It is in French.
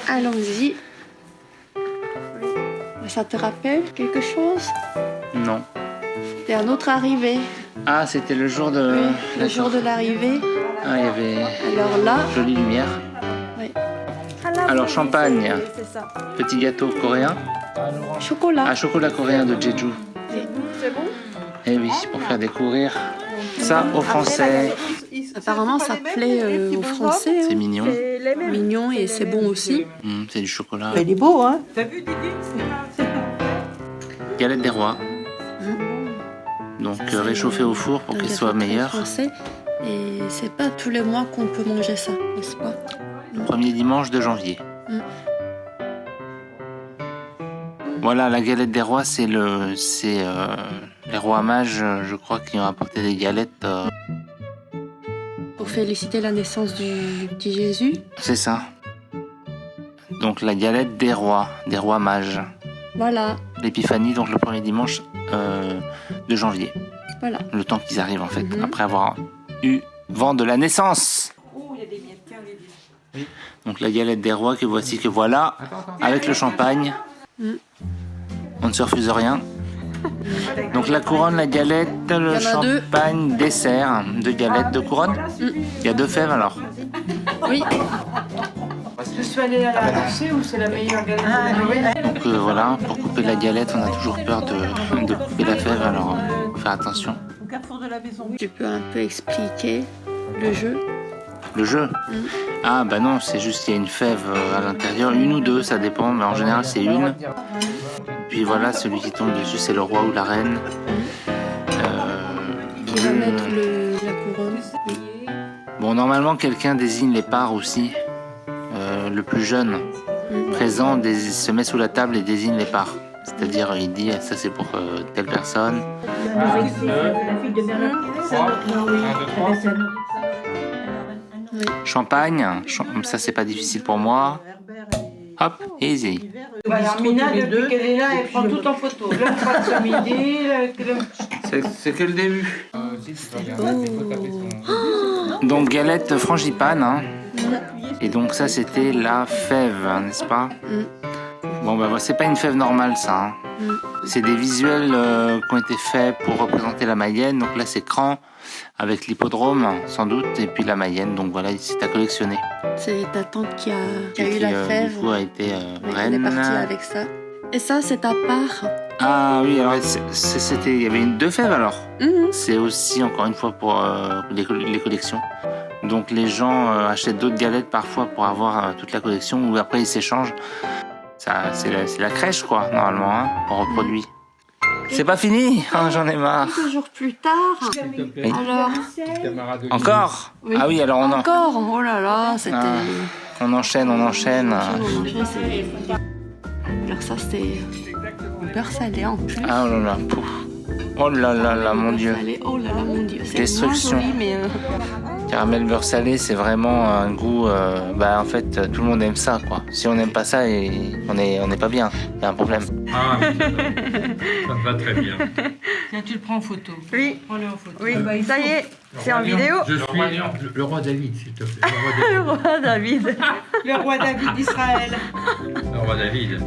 Allons-y. Ça te rappelle quelque chose? Non. C'était à notre arrivée. Ah, c'était le jour de... Oui, le jour de l'arrivée. Ah, il y avait Alors là, jolie lumière. oui. Alors, champagne, petit gâteau coréen. Chocolat. Ah, chocolat coréen de Jeju. C'est bon? Eh oui, pour faire découvrir ça aux Français. Apparemment, ça plaît aux Français. C'est Hein. mignon. Mignon et c'est bon aussi. C'est du chocolat. Il est beau, hein? T'as vu, Didi? Galette des rois. Donc réchauffé au four pour Un qu'il gâteau soit très meilleur. français. Et c'est pas tous les mois qu'on peut manger ça, n'est-ce pas? Premier dimanche de janvier. Voilà, la galette des rois, c'est les rois mages, je crois, qui ont apporté des galettes. Pour féliciter la naissance du petit Jésus. C'est ça. Donc la galette des rois mages. Voilà, L'épiphanie, donc le premier dimanche de janvier. voilà. Le temps qu'ils arrivent en fait, après avoir eu vent de la naissance. Oh, il y a des miettes. Tiens, Didi. Donc la galette des rois que voici, que voilà, avec le champagne. On ne se refuse rien. Donc la couronne, la galette, le Il y en a deux. champagne, dessert, deux galettes, deux couronnes. Il y a deux fèves alors. Oui, Je suis allée à la marché où c'est la meilleure galette de la vie. Donc voilà, pour couper la galette, on a toujours peur de couper la fève, alors faut faire attention. Au carrefour de la maison. tu peux un peu expliquer le jeu. Le jeu. Ah bah non, c'est juste qu'il y a une fève à l'intérieur, une ou deux, ça dépend, mais en général c'est une. Puis voilà, celui qui tombe dessus, c'est le roi ou la reine. Qui va mettre la couronne. Oui. Bon, normalement, quelqu'un désigne les parts aussi. Le plus jeune présent se met sous la table et désigne les parts. C'est-à-dire, il dit, ça c'est pour telle personne. La fille de Bernard Oui. Champagne, ça c'est pas difficile pour moi. Hop, easy. Bah, alors, Mina, depuis qu'elle est là, elle prend tout en photo. Le repas de ce midi, C'est que le début. Donc galette frangipane, hein. Et donc ça c'était la fève, hein, n'est-ce pas? Bon bah c'est pas une fève normale ça, hein. C'est des visuels qui ont été faits pour représenter la Mayenne. Donc là c'est Cran avec l'hippodrome sans doute, et puis la Mayenne. Donc voilà, c'est à collectionner. C'est ta tante qui a eu Qui, la du fève. coup a été Oui, reine. elle est partie avec ça. Et ça, c'est ta part. Ah oui, alors il y avait deux fèves alors. Mhm. C'est aussi encore une fois pour les collections. Donc les gens achètent d'autres galettes parfois pour avoir toute la collection, ou après ils s'échangent. Ça, c'est la crèche quoi, normalement, hein, on reproduit. C'est pas fini, hein, j'en ai marre. 2 jours plus tard. Oui. Alors, Encore? Oui. Ah oui, alors encore. Oh là là, c'était. on enchaîne. On enchaîne, c'est- Alors ça, c'est beurre salé en plus. Ah oh là là, pouf. Oh là là là, mon Dieu. Salé. Oh là là, mon Dieu. C'est Destruction. moins joli, mais Caramel beurre salé, c'est vraiment un goût. En fait, tout le monde aime ça, quoi. Si on n'aime pas ça, on n'est pas bien. Il y a un problème. Ah, ça me va très bien. Tiens, tu le prends en photo. Oui, Prends-le en photo. oui, ça y est, c'est en vidéo. Je suis le roi David, s'il te plaît. Le roi David. Le roi David d'Israël. Le roi David.